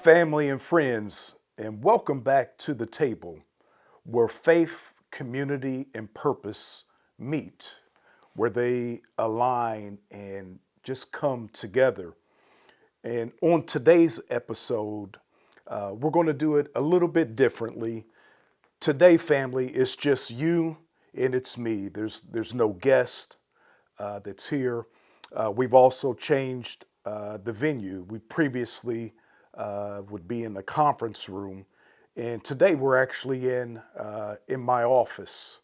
family, and friends, and welcome back to the table where faith, community, and purpose meet, where they align and just come together. And on today's episode, we're going to do it a little bit differently. Today, family, it's just you and it's me. There's no guest that's here. We've also changed the venue. We previously would be in the conference room, and today we're actually in my office.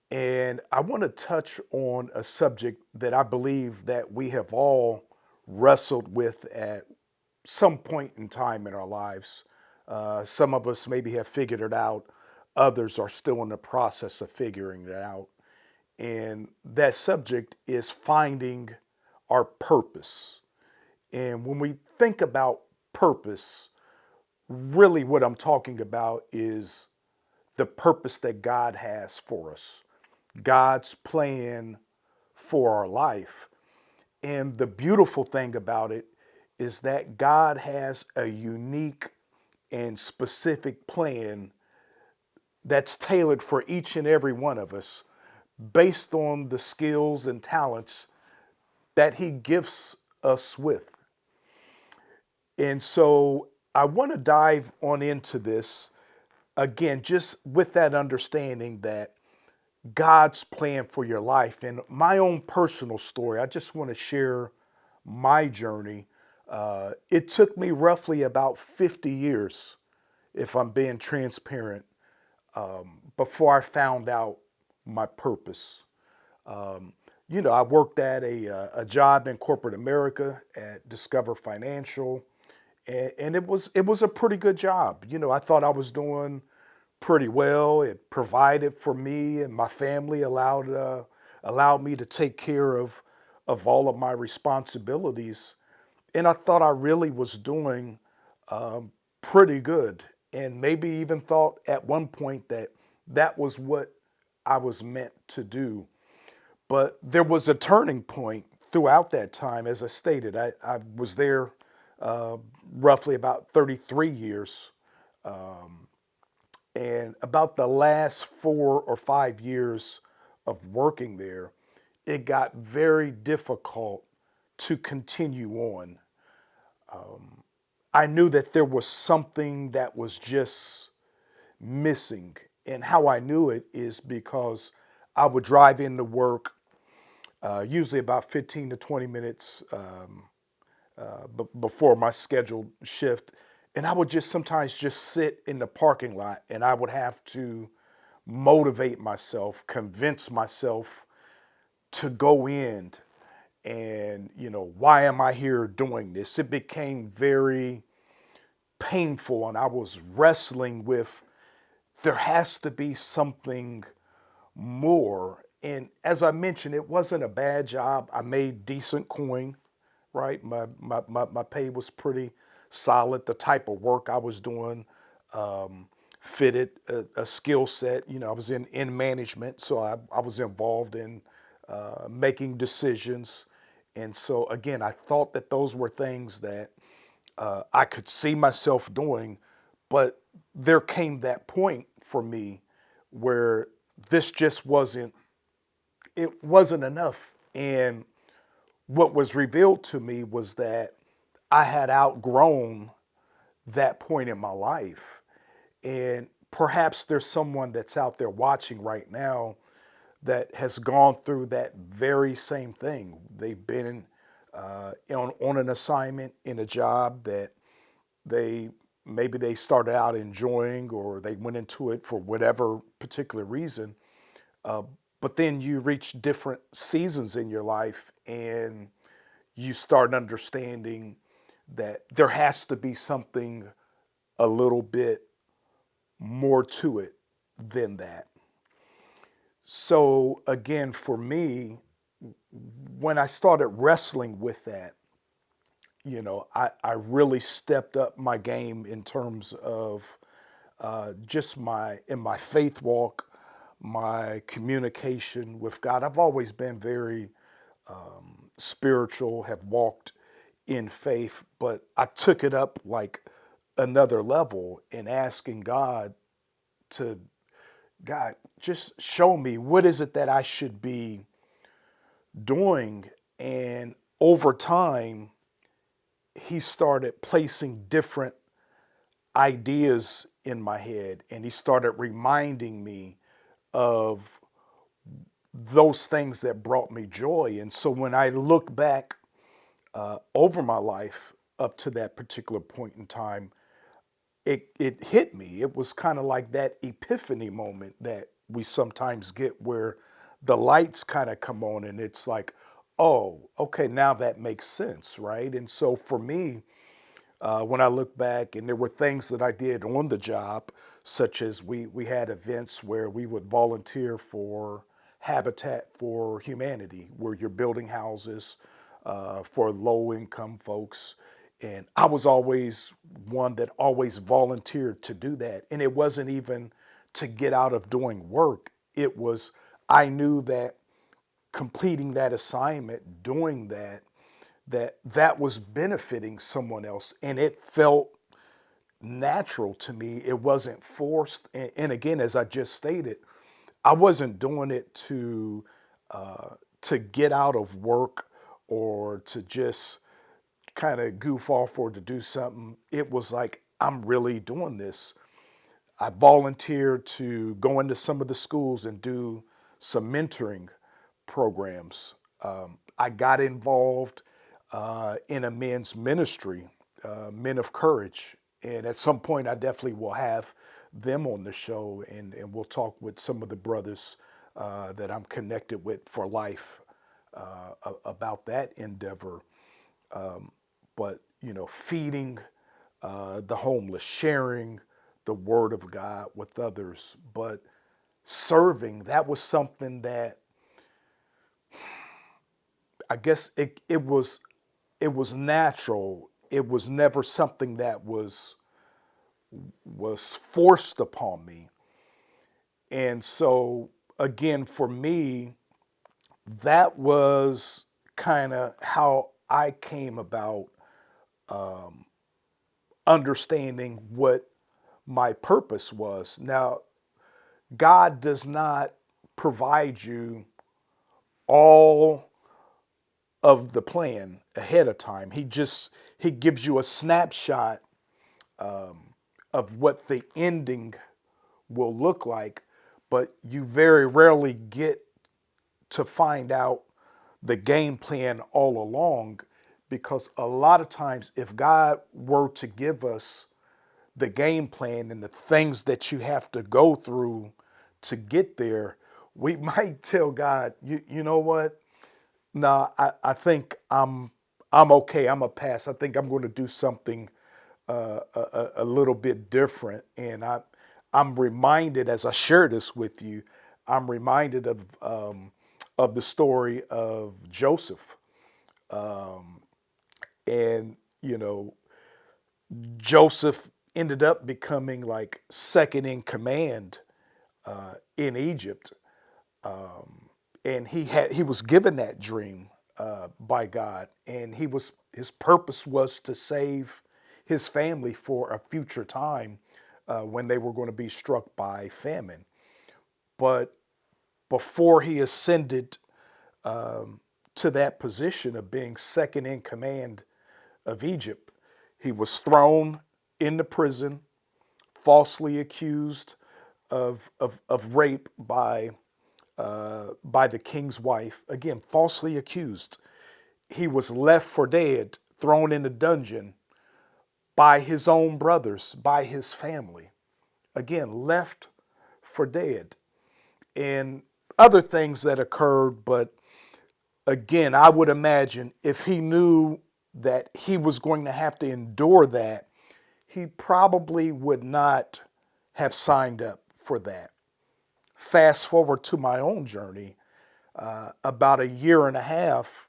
And I want to touch on a subject that I believe that we have all wrestled with at some point in time in our lives. Some of us maybe have figured it out. Others are still in the process of figuring it out. And that subject is finding our purpose. And when we think about purpose, really what I'm talking about is the purpose that God has for us, God's plan for our life. And the beautiful thing about it is that God has a unique and specific plan that's tailored for each and every one of us based on the skills and talents that He gifts us with. And so I want to dive on into this again, just with that understanding that God's plan for your life and my own personal story. I just want to share my journey. It took me roughly about 50 years, if I'm being transparent, before I found out my purpose. I worked at a job in corporate America at Discover Financial, and it was a pretty good job. I thought I was doing pretty well. It provided for me and my family, allowed me to take care of all of my responsibilities, and I thought I really was doing pretty good, and maybe even thought at one point that that was what I was meant to do. But there was a turning point throughout that time. As I stated, I was there roughly about 33 years. And about the last 4 or 5 years of working there, it got very difficult to continue on. I knew that there was something that was just missing. And how I knew it is because I would drive into work, usually about 15 to 20 minutes before my scheduled shift. And I would just sometimes just sit in the parking lot and I would have to motivate myself, convince myself to go in. And, why am I here doing this? It became very painful, and I was wrestling with there has to be something more. And as I mentioned, it wasn't a bad job. I made decent coin, right? My pay was pretty solid. The type of work I was doing fitted a skill set. I was in management, so I was involved in making decisions. And so, again, I thought that those were things that I could see myself doing, but there came that point for me where this just wasn't enough. And what was revealed to me was that I had outgrown that point in my life. And perhaps there's someone that's out there watching right now that has gone through that very same thing. They've been on an assignment in a job that maybe they started out enjoying, or they went into it for whatever particular reason. But then you reach different seasons in your life and you start understanding that there has to be something a little bit more to it than that. So again, for me, when I started wrestling with that, I really stepped up my game in terms of just in my faith walk, my communication with God. I've always been very spiritual, have walked in faith, but I took it up like another level and asking to, God, just show me what is it that I should be doing. And over time, he started placing different ideas in my head and he started reminding me of those things that brought me joy. And so when I look back over my life up to that particular point in time, it hit me. It was kind of like that epiphany moment that we sometimes get where the lights kind of come on and it's like, oh, okay, now that makes sense, right? And so for me, when I look back, and there were things that I did on the job, such as we had events where we would volunteer for Habitat for Humanity, where you're building houses for low income folks. And I was always one that always volunteered to do that. And it wasn't even to get out of doing work. It was, I knew that completing that assignment, doing that was benefiting someone else, and it felt natural to me. It wasn't forced. And again, as I just stated, I wasn't doing it to get out of work or to just kind of goof off or to do something. It was like, I'm really doing this. I volunteered to go into some of the schools and do some mentoring programs. I got involved in a men's ministry, Men of Courage. And at some point, I definitely will have them on the show and we'll talk with some of the brothers that I'm connected with for life about that endeavor. But, feeding the homeless, sharing the word of God with others, but serving, that was something that I guess it was natural. It was never something that was forced upon me. And so again, for me, that was kind of how I came about understanding what my purpose was. Now, God does not provide you all of the plan ahead of time. He gives you a snapshot of what the ending will look like, but you very rarely get to find out the game plan all along, because a lot of times if God were to give us the game plan and the things that you have to go through to get there, we might tell God, you know what? Nah, I think I'm okay. I'm a pass. I think I'm going to do something a little bit different. And I'm reminded as I share this with you, I'm reminded of the story of Joseph. And Joseph ended up becoming like second in command in Egypt, and he was given that dream by God, and his purpose was to save his family for a future time when they were going to be struck by famine. But before he ascended to that position of being second in command of Egypt, he was thrown into prison, falsely accused of rape by the king's wife. Again, falsely accused. He was left for dead, thrown in a dungeon by his own brothers, by his family. Again, left for dead. And other things that occurred, but again, I would imagine if he knew that he was going to have to endure that, he probably would not have signed up for that. Fast forward to my own journey, about a year and a half,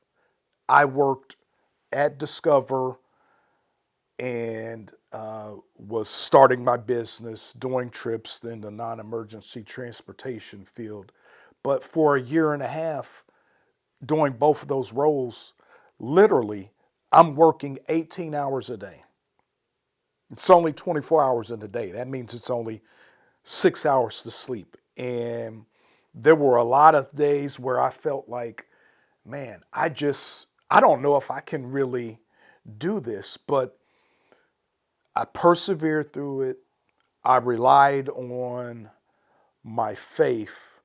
I worked at Discover and was starting my business, doing trips in the non emergency transportation field. But for a year and a half, doing both of those roles, literally, I'm working 18 hours a day. It's only 24 hours in a day. That means it's only 6 hours to sleep. And there were a lot of days where I felt like, man, I don't know if I can really do this, but I persevered through it. I relied on my faith,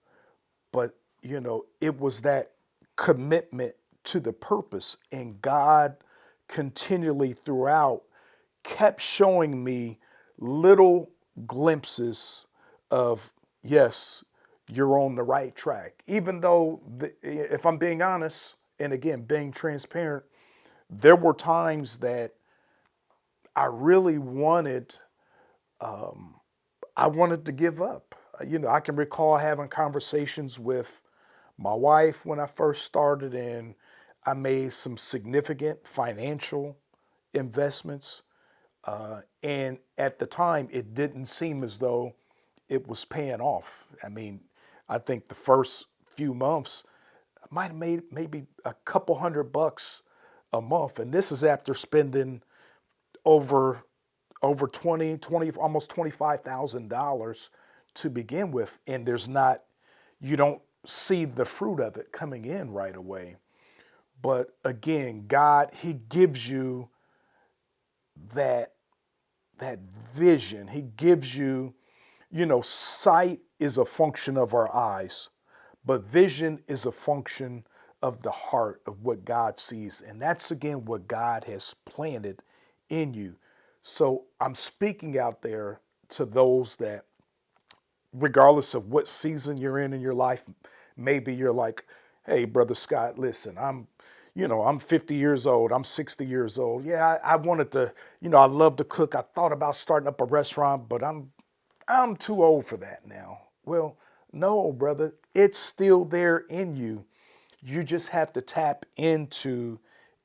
but it was that commitment to the purpose. And God continually throughout kept showing me little glimpses of, yes, you're on the right track. Even though, if I'm being honest, and again, being transparent, there were times that I really I wanted to give up. I can recall having conversations with my wife when I first started, and I made some significant financial investments. And at the time, it didn't seem as though it was paying off. I mean, I think the first few months I might have made maybe a couple $100 a month. And this is after spending over over 20, almost $25,000 to begin with. And you don't see the fruit of it coming in right away. But again, God, He gives you that that vision. He gives you, sight is a function of our eyes, but vision is a function of the heart of what God sees. And that's again what God has planted in you. So I'm speaking out there to those that, regardless of what season you're in your life, maybe you're like, hey, Brother Scott, listen, I'm 50 years old. I'm 60 years old. Yeah, I wanted to, I love to cook. I thought about starting up a restaurant, but I'm too old for that now. Well, no, brother, it's still there in you. You just have to tap into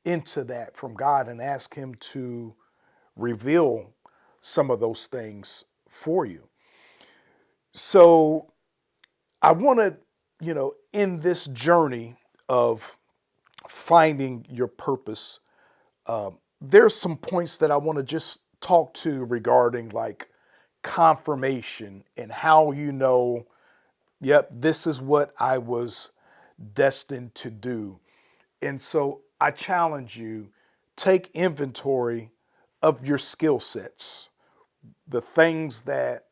that from God and ask Him to reveal some of those things for you. So I want to, in this journey of finding your purpose, there's some points that I want to just talk to regarding like confirmation and how yep, this is what I was destined to do. And so I challenge you, take inventory of your skill sets, the things that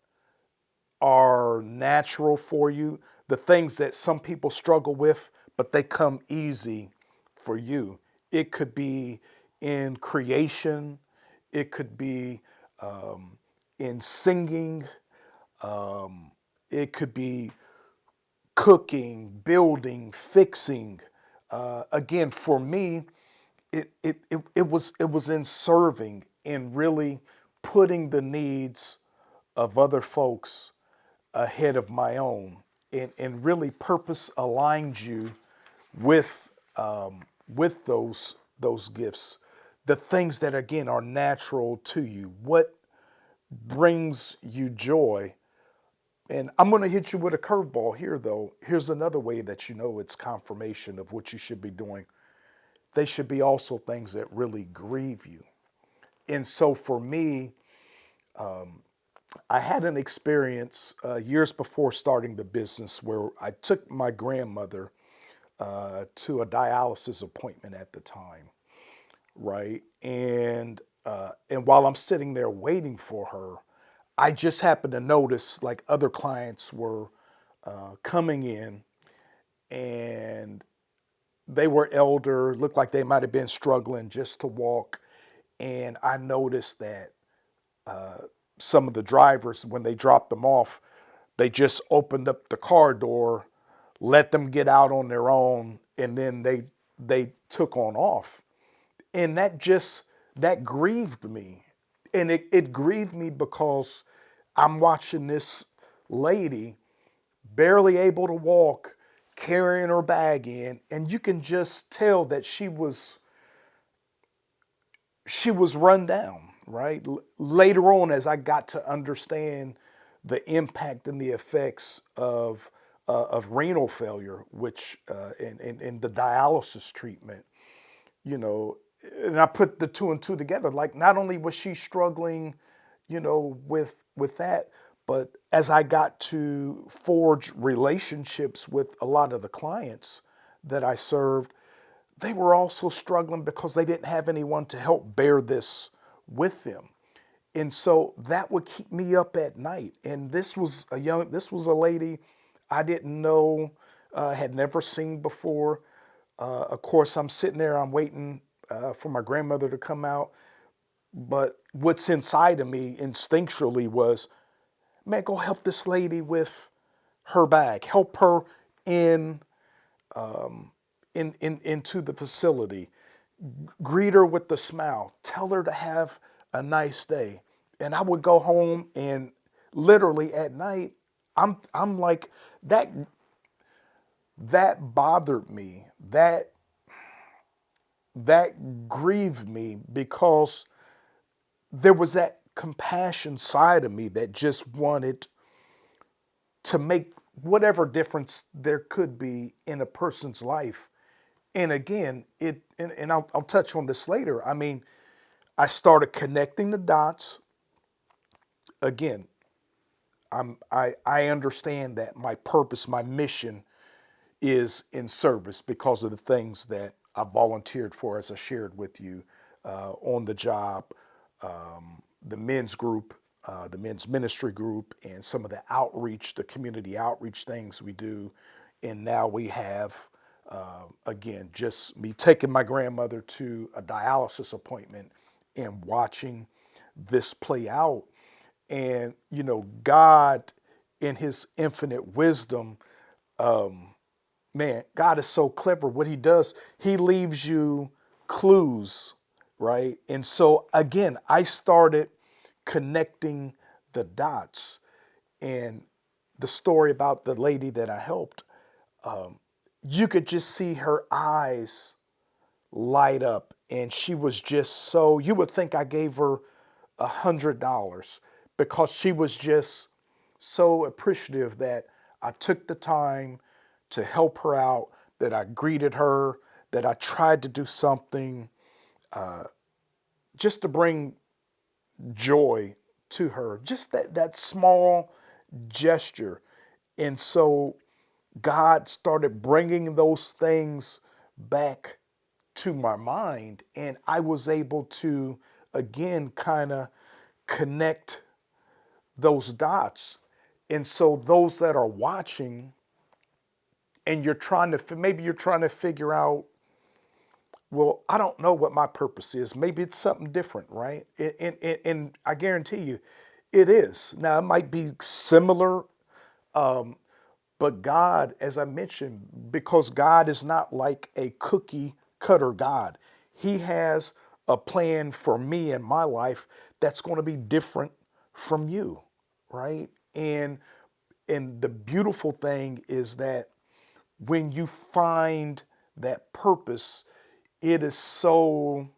are natural for you, the things that some people struggle with, but they come easy for you. It could be in creation, it could be in singing, it could be cooking, building, fixing. Again, for me, it was in serving, in really putting the needs of other folks ahead of my own, and really purpose aligns you with those gifts, the things that again are natural to you, what brings you joy. And I'm going to hit you with a curveball here, though. Here's another way that it's confirmation of what you should be doing. They should be also things that really grieve you. And so for me, I had an experience years before starting the business where I took my grandmother to a dialysis appointment at the time, right? And while I'm sitting there waiting for her, I just happened to notice like other clients were coming in, and they were elder, looked like they might have been struggling just to walk. And I noticed that some of the drivers, when they dropped them off, they just opened up the car door, let them get out on their own, and then they took on off. And that grieved me. And it grieved me because I'm watching this lady barely able to walk, carrying her bag in, and you can just tell that she was run down, right? Later on, as I got to understand the impact and the effects of renal failure, which in the dialysis treatment, you know, and I put the two and two together. Like, not only was she struggling with that. But as I got to forge relationships with a lot of the clients that I served, they were also struggling because they didn't have anyone to help bear this with them. And so that would keep me up at night. And this was a lady I didn't know, had never seen before. Of course, I'm sitting there, I'm waiting for my grandmother to come out. But what's inside of me instinctually was, man, go help this lady with her bag. Help her in, into the facility. Greet her with a smile. Tell her to have a nice day. And I would go home and literally at night, I'm like that. That bothered me. That grieved me because there was that compassion side of me that just wanted to make whatever difference there could be in a person's life. And again, and I'll touch on this later. I mean, I started connecting the dots. Again, I understand that my purpose, my mission is in service because of the things that I volunteered for, as I shared with you, on the job, the men's group, the men's ministry group, and some of the outreach, the community outreach things we do. And now we have, again, just me taking my grandmother to a dialysis appointment and watching this play out. And, God, in his infinite wisdom, man, God is so clever. What he does, he leaves you clues, right? And so, again, I started connecting the dots. And the story about the lady that I helped, you could just see her eyes light up. And she was just so, you would think I gave her $100 because she was just so appreciative that I took the time to help her out, that I greeted her, that I tried to do something just to bring joy to her, just that small gesture. And so God started bringing those things back to my mind, and I was able to again kind of connect those dots. And so those that are watching, and maybe you're trying to figure out, well, I don't know what my purpose is. Maybe it's something different, right? And I guarantee you it is. Now, it might be similar, but God, as I mentioned, because God is not like a cookie cutter God, he has a plan for me and my life that's going to be different from you, right? And the beautiful thing is that when you find that purpose, it is so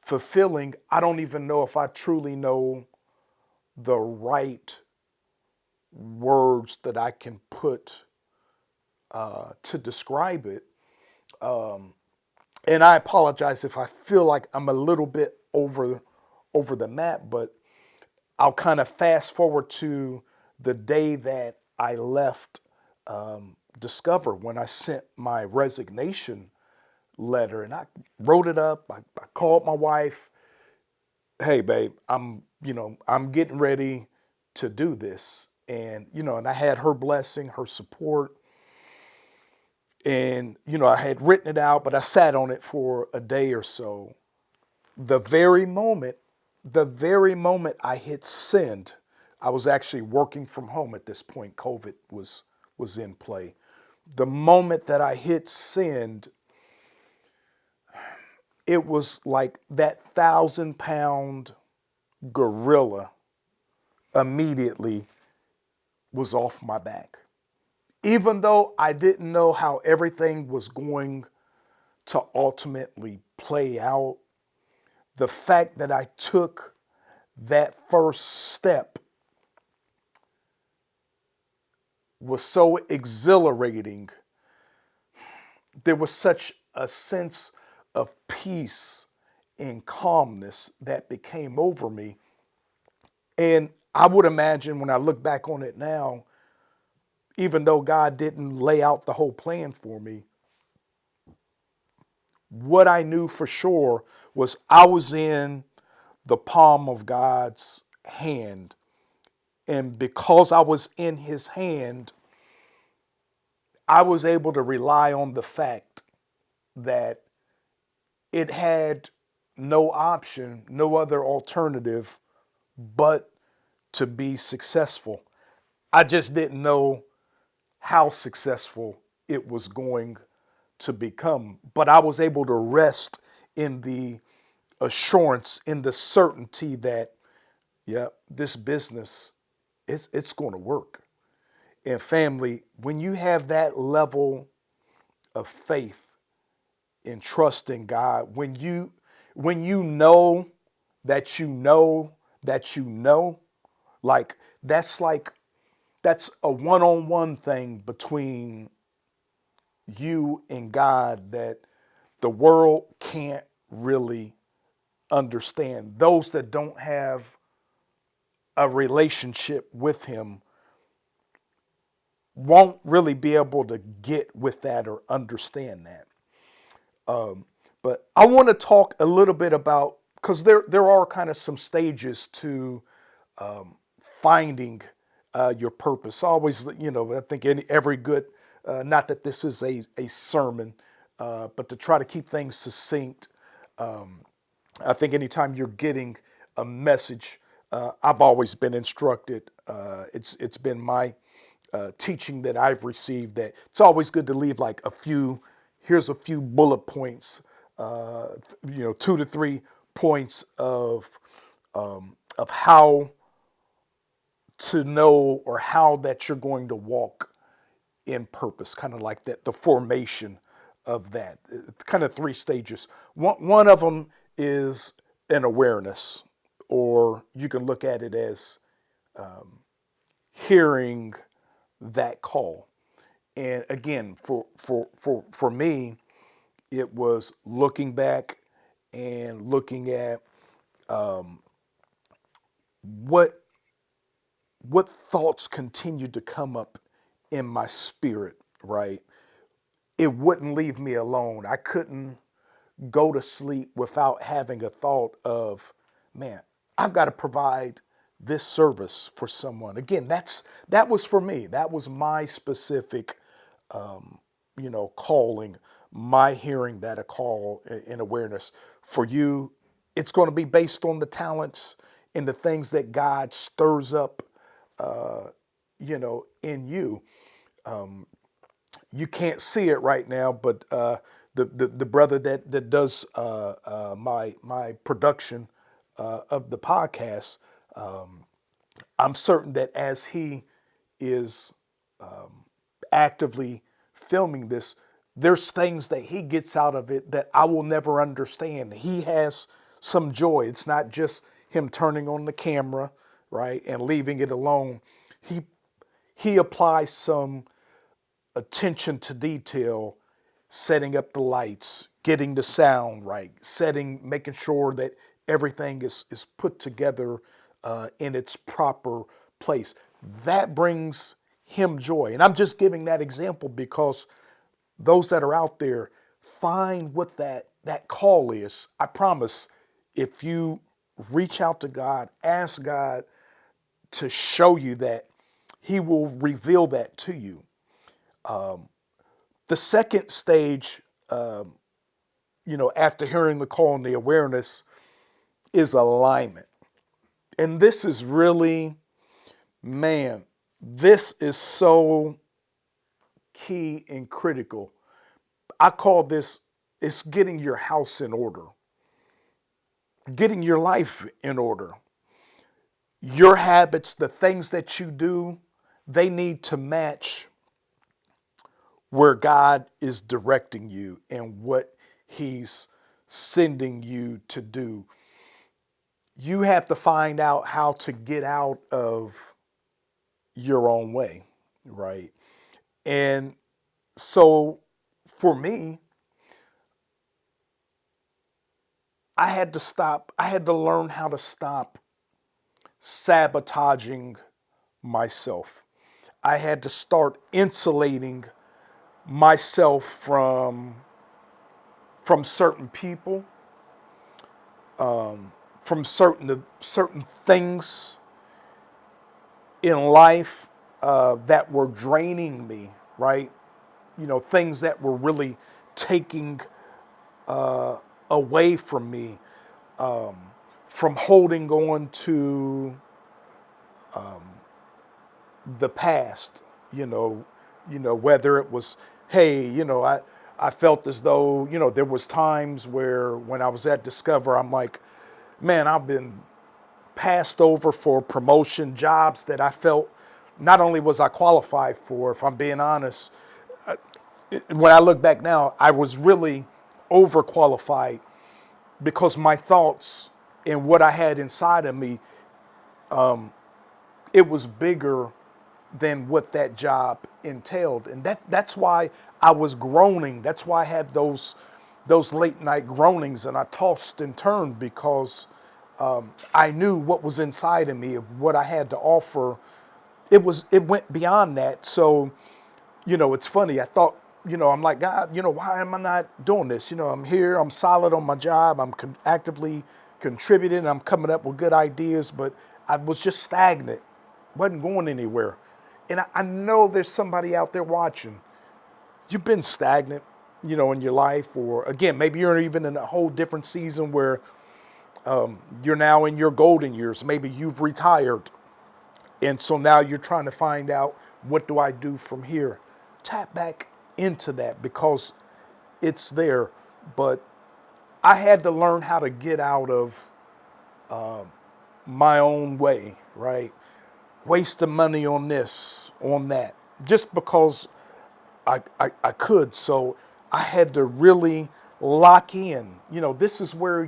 fulfilling. I don't even know if I truly know the right words that I can put to describe it. And I apologize if I feel like I'm a little bit over the map, but I'll kind of fast forward to the day that I left Discover, when I sent my resignation letter, and I wrote it up. I called my wife. Hey, babe, I'm getting ready to do this, and and I had her blessing, her support, and I had written it out, but I sat on it for a day or so. The very moment, the very moment I hit send, I was actually working from home at this point. COVID was in play. The moment that I hit send, it was like that 1,000-pound gorilla immediately was off my back. Even though I didn't know how everything was going to ultimately play out, the fact that I took that first step was so exhilarating. There was such a sense of peace and calmness that became over me. And I would imagine when I look back on it now, even though God didn't lay out the whole plan for me, what I knew for sure was I was in the palm of God's hand. And because I was in his hand, I was able to rely on the fact that it had no option, no other alternative but to be successful. I just didn't know how successful it was going to become, but I was able to rest in the assurance, in the certainty that, yeah, this business, it's going to work. And family, when you have that level of faith and trust in God, when you know that you know that you know, like that's a one-on-one thing between you and God that the world can't really understand. Those that don't have a relationship with him won't really be able to get with that or understand that. But I want to talk a little bit about, because there are kind of some stages to finding your purpose. Always, I think every good, not that this is a sermon, but to try to keep things succinct. I think anytime you're getting a message, I've always been instructed. It's been my teaching that I've received that it's always good to leave like here's a few bullet points, 2 to 3 points of how to know or how that you're going to walk in purpose, kind of like that, the formation of that. It's kind of 3 stages. One of them is an awareness, or you can look at it as hearing that call. And again, for me, it was looking back and looking at what what thoughts continued to come up in my spirit, right? It wouldn't leave me alone. I couldn't go to sleep without having a thought of, man, I've got to provide this service for someone. Again, that was for me. That was my specific, calling, my hearing that a call in awareness. For you, it's going to be based on the talents and the things that God stirs up, in you. You can't see it right now, but the brother that does my production of the podcast, I'm certain that as he is actively filming this, there's things that he gets out of it that I will never understand. He has some joy. It's not just him turning on the camera, right, and leaving it alone. He he applies some attention to detail, setting up the lights, getting the sound right, making sure that everything is put together in its proper place. That brings him joy. And I'm just giving that example because those that are out there, find what that call is. I promise, if you reach out to God, ask God to show you that, he will reveal that to you. The second stage, after hearing the call and the awareness, is alignment. And this is really, man, this is so key and critical. I call this, it's getting your house in order, getting your life in order. Your habits, the things that you do, they need to match where God is directing you and what he's sending you to do. You have to find out how to get out of your own way, right? And so for me, I had to learn how to stop sabotaging myself. I had to start insulating myself from certain people, from certain things in life that were draining me, right? Things that were really taking away from me, from holding on to the past, whether it was, hey, I felt as though, there was times where when I was at Discover, I'm like, man, I've been passed over for promotion jobs that I felt not only was I qualified for, if I'm being honest, when I look back now, I was really overqualified because my thoughts and what I had inside of me, it was bigger than what that job entailed. And that's why I was groaning. That's why I had those late night groanings and I tossed and turned because I knew what was inside of me of what I had to offer. It went beyond that. So, it's funny. I thought, I'm like, God, why am I not doing this? I'm here, I'm solid on my job, I'm actively contributing, I'm coming up with good ideas, but I was just stagnant, wasn't going anywhere. And I know there's somebody out there watching. You've been stagnant, in your life, or again, maybe you're even in a whole different season where you're now in your golden years. Maybe you've retired. And so now you're trying to find out, what do I do from here? Tap back into that because it's there. But I had to learn how to get out of my own way, right? Wasting money on this, on that, just because I could. So I had to really lock in. This is where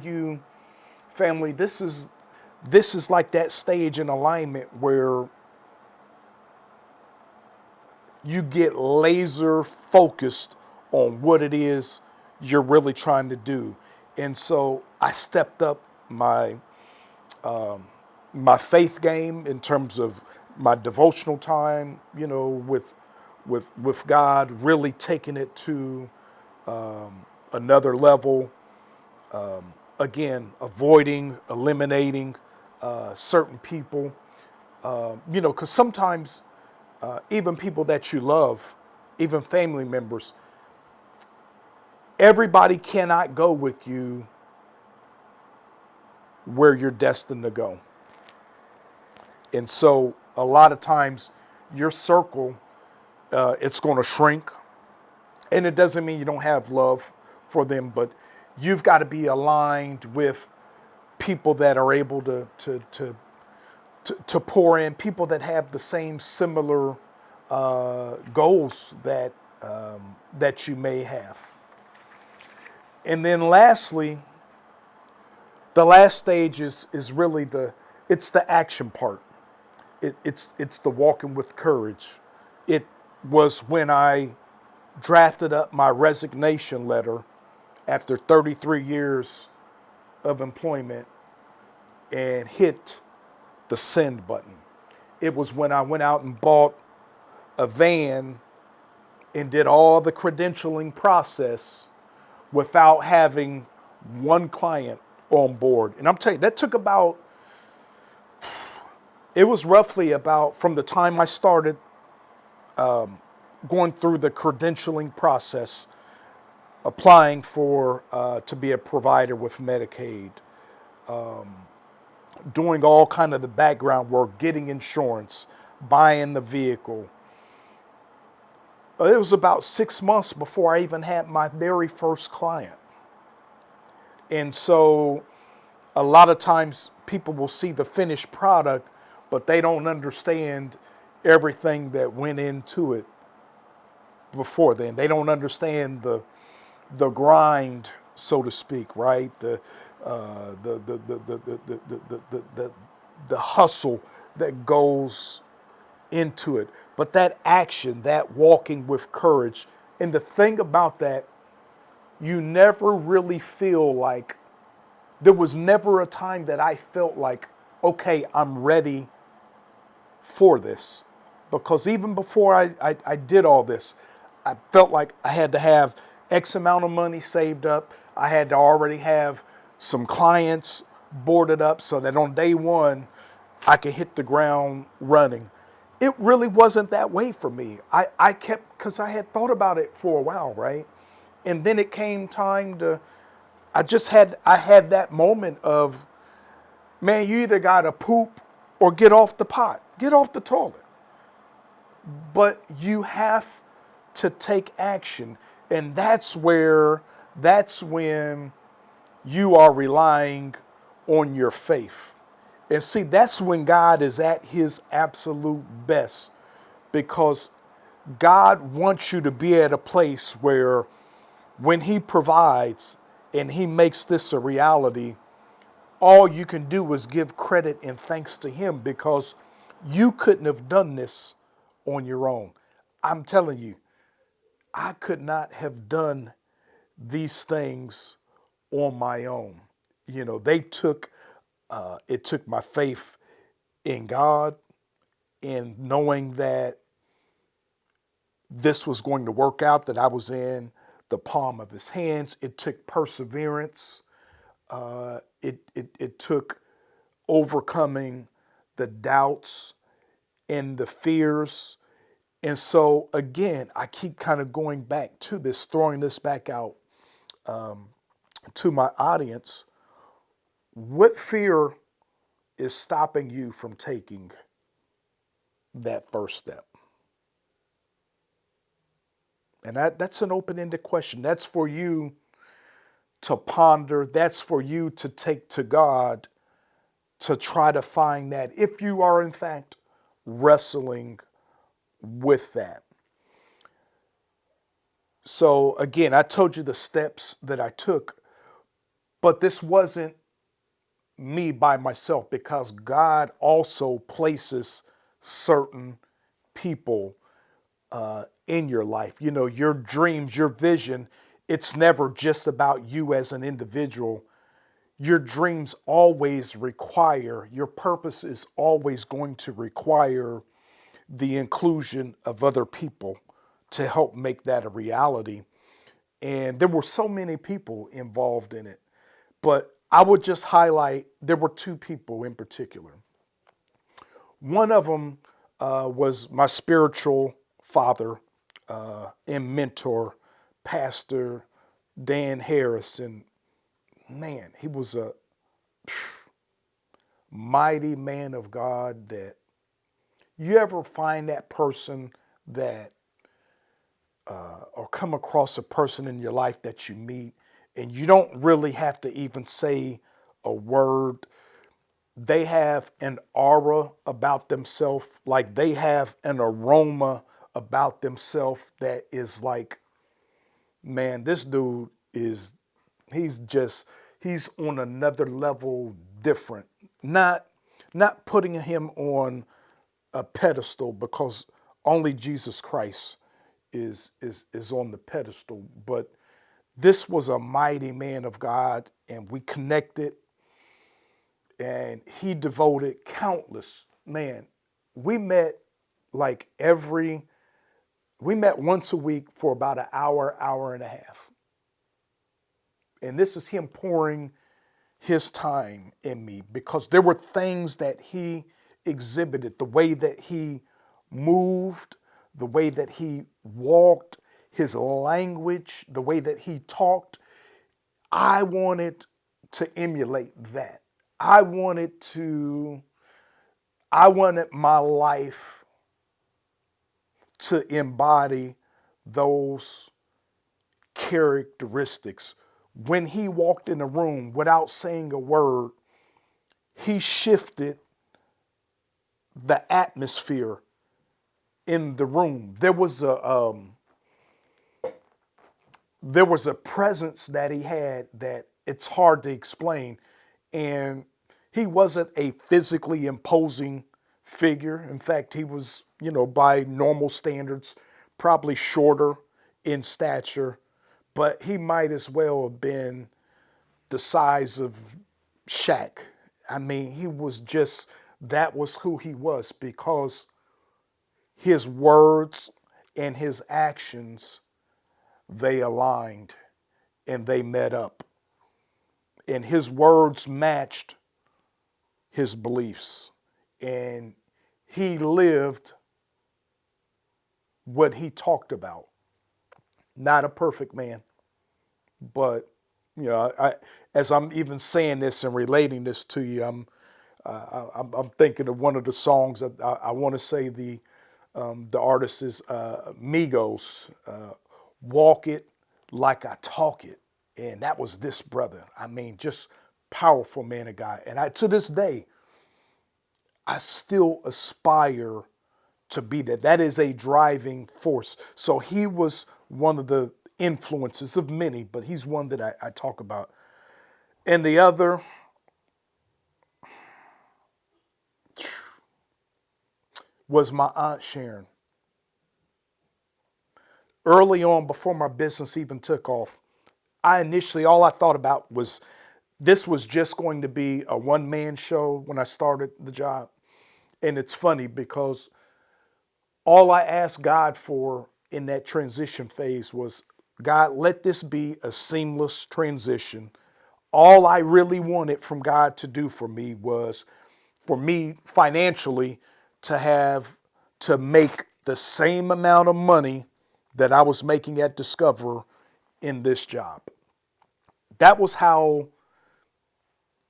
family, this is like that stage in alignment where you get laser focused on what it is you're really trying to do. And so I stepped up my faith game in terms of my devotional time, with God, really taking it to another level. Again, avoiding, eliminating certain people, because sometimes even people that you love, even family members, everybody cannot go with you where you're destined to go. And so a lot of times your circle, it's going to shrink. And it doesn't mean you don't have love for them, but you've got to be aligned with people that are able to pour in, people that have the same similar goals that you may have. And then lastly, the last stage is really it's the action part. It's the walking with courage. It was when I drafted up my resignation letter after 33 years of employment and hit the send button. It was when I went out and bought a van and did all the credentialing process without having one client on board. And I'm telling you, that took it was roughly about, from the time I started going through the credentialing process, applying for to be a provider with Medicaid, doing all kind of the background work, getting insurance, buying the vehicle. It was about 6 months before I even had my very first client. And so a lot of times people will see the finished product, but they don't understand everything that went into it before then. They don't understand the grind, so to speak, right? The hustle that goes into it. But that action, that walking with courage, and the thing about that, you never really feel like, there was never a time that I felt like okay, I'm ready for this. Because even before I did all this, I felt like I had to have X amount of money saved up. I had to already have some clients boarded up so that on day one, I could hit the ground running. It really wasn't that way for me. I kept, because I had thought about it for a while, right? And then it came time to, I had that moment of, man, you either got to poop or get off the pot, get off the toilet. But you have to take action. And that's when you are relying on your faith. And see, that's when God is at his absolute best, because God wants you to be at a place where when he provides and he makes this a reality, all you can do is give credit and thanks to him, because you couldn't have done this on your own. I'm telling you, I could not have done these things on my own. You know, it took my faith in God and knowing that this was going to work out, that I was in the palm of his hands. It took perseverance. It took overcoming the doubts and the fears. And so, again, I keep kind of going back to this, throwing this back out to my audience. What fear is stopping you from taking that first step? And that's an open ended question. That's for you to ponder. That's for you to take to God to try to find that, if you are, in fact, wrestling with that. So, again, I told you the steps that I took, but this wasn't me by myself, because God also places certain people in your life. You know, your dreams, your vision, it's never just about you as an individual. Your dreams always require, your purpose is always going to require the inclusion of other people to help make that a reality. And there were so many people involved in it. But I would just highlight, there were two people in particular. One of them was my spiritual father and mentor, Pastor Dan Harris. And man, he was a mighty man of God. That you ever find that person that, or come across a person in your life that you meet and you don't really have to even say a word. They have an aura about themselves, like they have an aroma about themselves that is like, man, this dude is, he's just, he's on another level different. Not not putting him on a pedestal, because only Jesus Christ is on the pedestal. But this was a mighty man of God, and we connected, and he devoted countless, man, we met like every, we met once a week for about an hour, hour and a half. And this is him pouring his time in me, because there were things that he exhibited, the way that he moved, the way that he walked, his language, the way that he talked. I wanted to emulate that. I wanted to, I wanted my life to embody those characteristics. When he walked in a room without saying a word, he shifted the atmosphere in the room. There was a presence that he had that it's hard to explain. And he wasn't a physically imposing figure. In fact, he was, you know, by normal standards, probably shorter in stature, but he might as well have been the size of Shaq. I mean, he was just, that was who he was, because his words and his actions, they aligned and they met up. And his words matched his beliefs. And he lived what he talked about. Not a perfect man, but as I'm even saying this and relating this to you, I'm thinking of one of the songs that I want to say the artist is Migos, "Walk It Like I Talk It," and that was this brother. I mean, just powerful man of God, and to this day I still aspire to be that. That is a driving force. So he was one of the influences of many, but he's one that I talk about. And the other was my Aunt Sharon. Early on, before my business even took off, all I thought about was this was just going to be a one-man show when I started the job. And it's funny because all I asked God for in that transition phase was, God, let this be a seamless transition. All I really wanted from God to do for me was for me financially to make the same amount of money that I was making at Discover in this job. That was how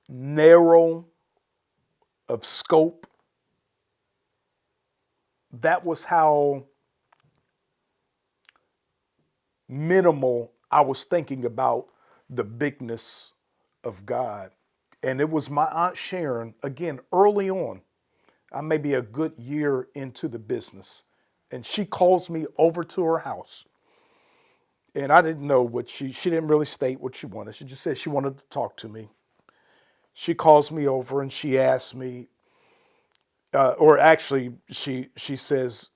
narrow of scope, that was how minimal I was thinking about the bigness of God. And it was my Aunt Sharon, again, early on. I may be a good year into the business. And she calls me over to her house. And I didn't know what she didn't really state what she wanted. She just said she wanted to talk to me. She calls me over and she asks me, or actually she says,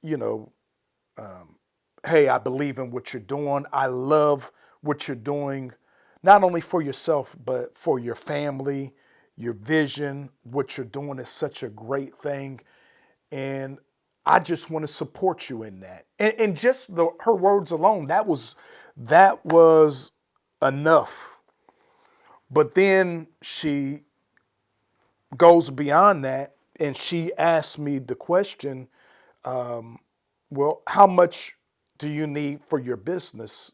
hey, I believe in what you're doing. I love what you're doing, not only for yourself, but for your family, your vision. What you're doing is such a great thing. And I just want to support you in that. And just her words alone, that was enough. But then she goes beyond that and she asks me the question, well, how much do you need for your business?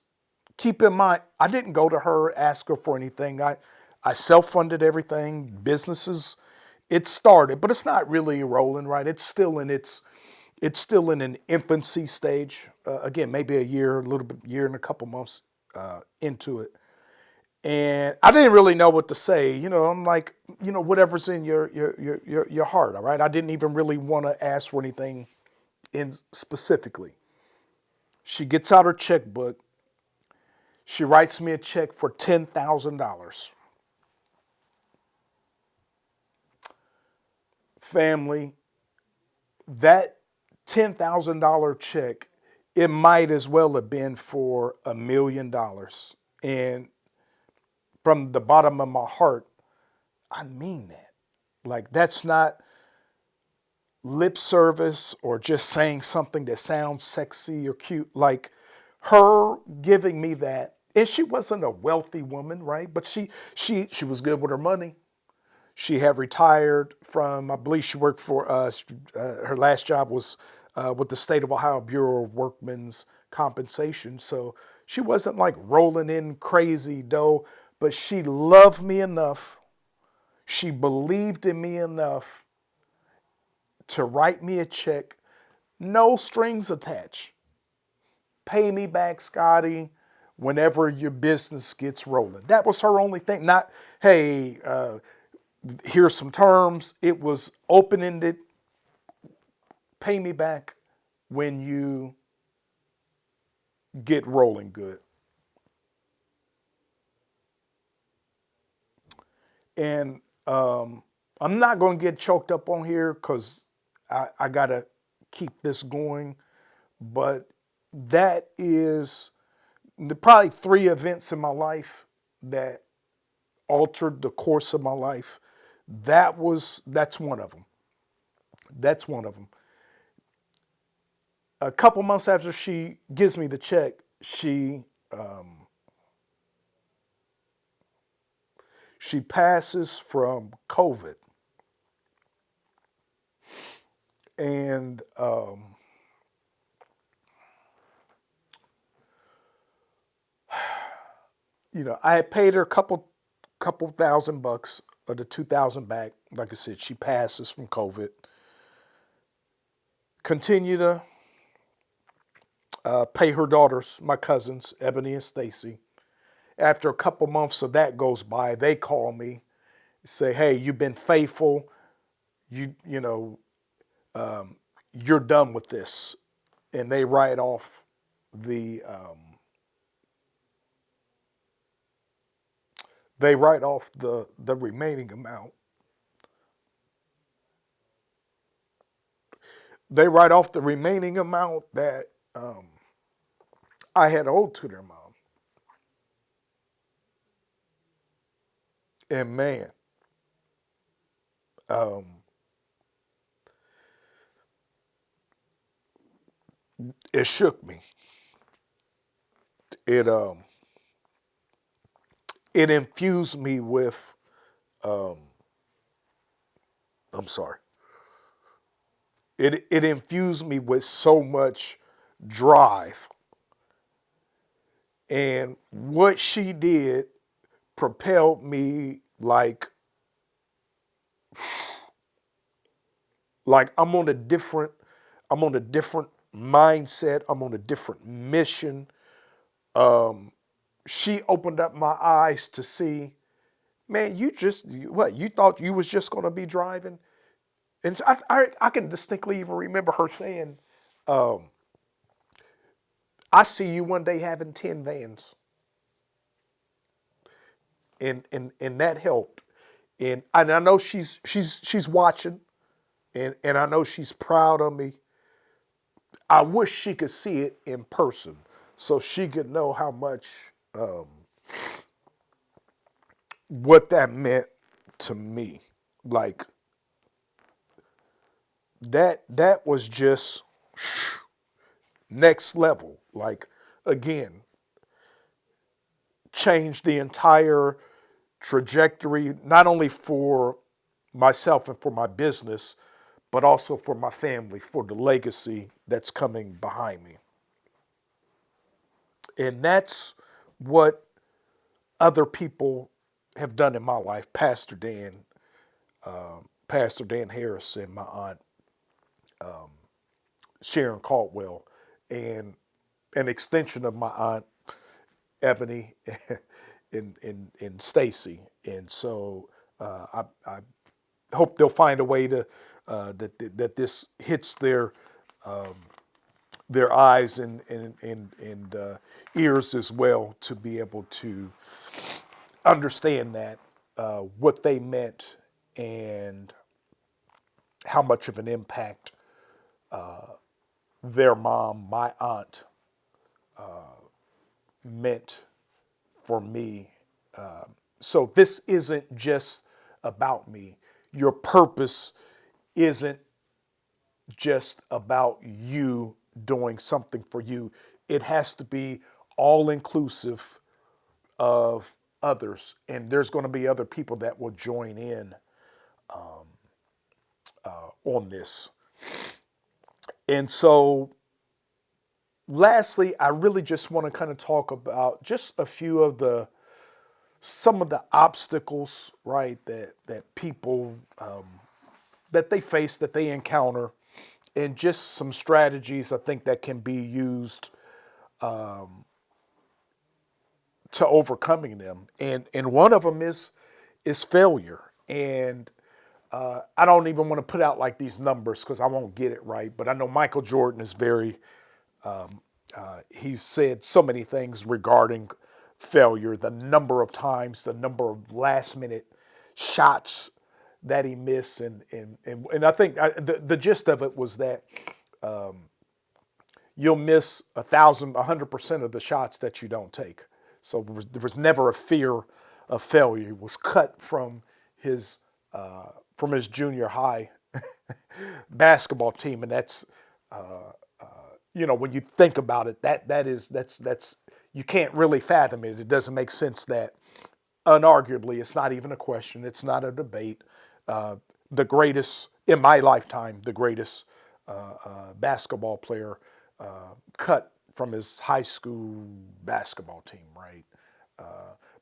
Keep in mind, I didn't go to her, ask her for anything. I self-funded everything. Businesses, it started, but it's not really rolling, right? It's still in an infancy stage. Again, maybe a year, a little bit, year and a couple months into it. And I didn't really know what to say. I'm like, whatever's in your heart, all right? I didn't even really want to ask for anything in specifically. She gets out her checkbook. She writes me a check for $10,000. Family, that $10,000 check, it might as well have been for $1 million. And from the bottom of my heart, I mean that. Like, that's not lip service or just saying something that sounds sexy or cute. Like, her giving me that, and she wasn't a wealthy woman, right? But she was good with her money. She had retired from, I believe she worked for, her last job was with the State of Ohio Bureau of Workmen's Compensation. So she wasn't like rolling in crazy dough, but she loved me enough. She believed in me enough to write me a check, no strings attached. Pay me back, Scotty, whenever your business gets rolling. That was her only thing. Not, hey, here's some terms. It was open-ended. Pay me back when you get rolling good. And I'm not going to get choked up on here because I got to keep this going. But that is probably three events in my life that altered the course of my life That's one of them. That's one of them. A couple months after she gives me the check, she passes from COVID, and I had paid her a couple $1,000 of the 2,000 back. Like I said, she passes from COVID. Continue to pay her daughters, my cousins, Ebony and Stacy. After a couple months of that goes by, they call me, say, "Hey, you've been faithful. You know, you're done with this," and the they write off the remaining amount. They write off the remaining amount that I had owed to their mom. And man, um, it shook me. It it infused me with um, I'm sorry. It infused me with so much drive, and what she did propelled me like I'm on a different mindset. I'm on a different mission. She opened up my eyes to see, man, what, you thought you was just going to be driving? And so I can distinctly even remember her saying, I see you one day having 10 vans. And that helped. And I know she's watching, and I know she's proud of me. I wish she could see it in person so she could know how much what that meant to me. Like that was just next level. Like, again, changed the entire trajectory, not only for myself and for my business, but also for my family, for the legacy that's coming behind me. And that's what other people have done in my life. Pastor Dan Harris, and my aunt Sharon Caldwell, and an extension of my aunt Ebony and Stacy. And so I hope they'll find a way to that this hits their eyes and ears as well, to be able to understand that what they meant and how much of an impact their mom, my aunt, meant for me. So this isn't just about me. Your purpose isn't just about you doing something for you. It has to be all inclusive of others. And there's going to be other people that will join in on this. And so, lastly, I really just want to kind of talk about just a few of some of the obstacles, right, that people that they face, that they encounter, and just some strategies I think that can be used to overcoming them. And one of them is failure. And I don't even want to put out like these numbers because I won't get it right. But I know Michael Jordan is he's said so many things regarding failure, the number of times, the number of last minute shots that he missed. And I think the gist of it was that you'll miss 100% of the shots that you don't take. So there was never a fear of failure. It was cut from his from his junior high basketball team, and that's when you think about it, that's you can't really fathom it. It doesn't make sense that unarguably it's not even a question. It's not a debate. Uh, the greatest in my lifetime, the greatest basketball player cut from his high school basketball team, right?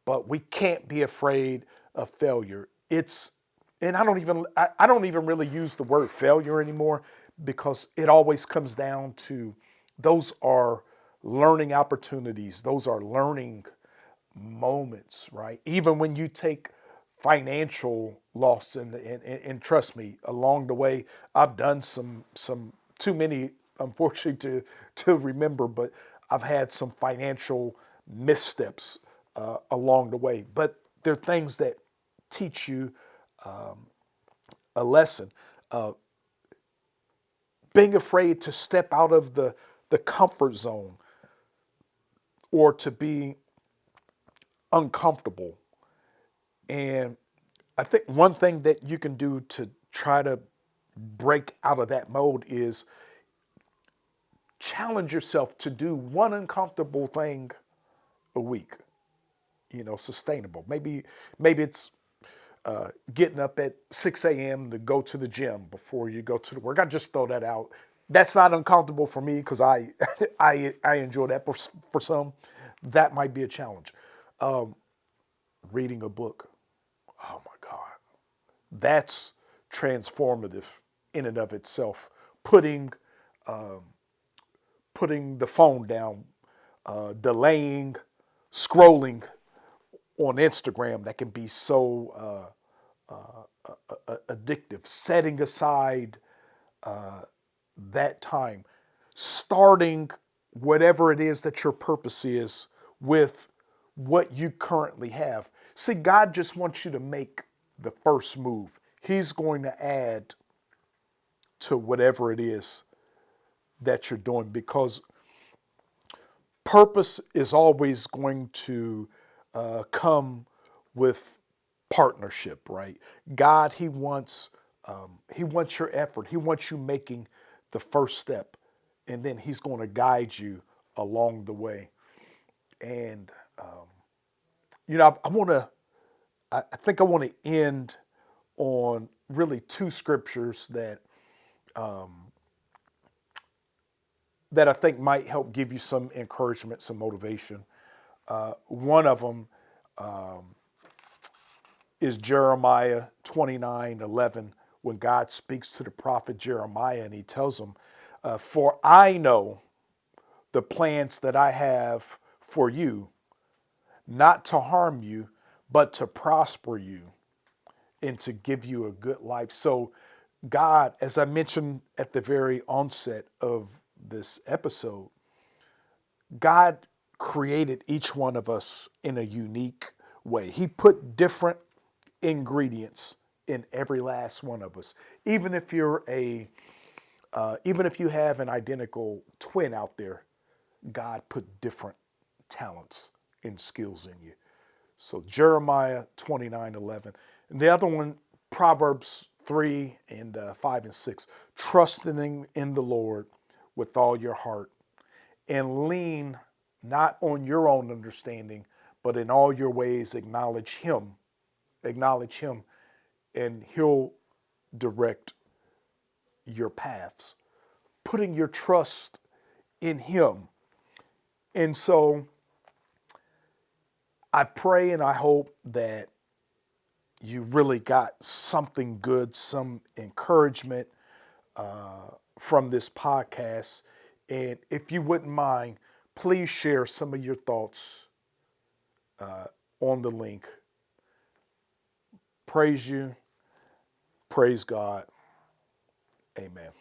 But we can't be afraid of failure. And I don't even really use the word failure anymore because it always comes down to those are learning opportunities. Those are learning moments, right? Even when you take financial loss and trust me, along the way, I've done some too many, unfortunately, to remember, but I've had some financial missteps along the way. But they're things that teach you a lesson. Uh, Being afraid to step out of the comfort zone or to be uncomfortable. And I think one thing that you can do to try to break out of that mode is challenge yourself to do one uncomfortable thing a week, sustainable. Maybe it's getting up at 6 a.m. to go to the gym before you go to the work. I just throw that out. That's not uncomfortable for me because I, I enjoy that. For some, that might be a challenge. Reading a book. Oh my God. That's transformative in and of itself. Putting putting the phone down, delaying scrolling on Instagram that can be so addictive. Setting aside that time, starting whatever it is that your purpose is with what you currently have. See, God just wants you to make the first move. He's going to add to whatever it is that you're doing because purpose is always going to come with partnership, right? God, He wants your effort. He wants you making the first step, and then He's going to guide you along the way. And I want to. I think I want to end on really two scriptures that I think might help give you some encouragement, some motivation. One of them is Jeremiah 29:11, when God speaks to the prophet Jeremiah and he tells him, "For I know the plans that I have for you, not to harm you, but to prosper you and to give you a good life." So God, as I mentioned at the very onset of this episode, God created each one of us in a unique way. He put different ingredients in every last one of us. Even if even if you have an identical twin out there, God put different talents and skills in you. So Jeremiah 29:11. And the other one, Proverbs 3 and 5 and 6. Trusting in the Lord with all your heart and lean not on your own understanding, but in all your ways acknowledge Him. Acknowledge Him, and He'll direct your paths. Putting your trust in Him. And so I pray and I hope that you really got something good, some encouragement from this podcast. And if you wouldn't mind, please share some of your thoughts on the link. Praise you. Praise God. Amen.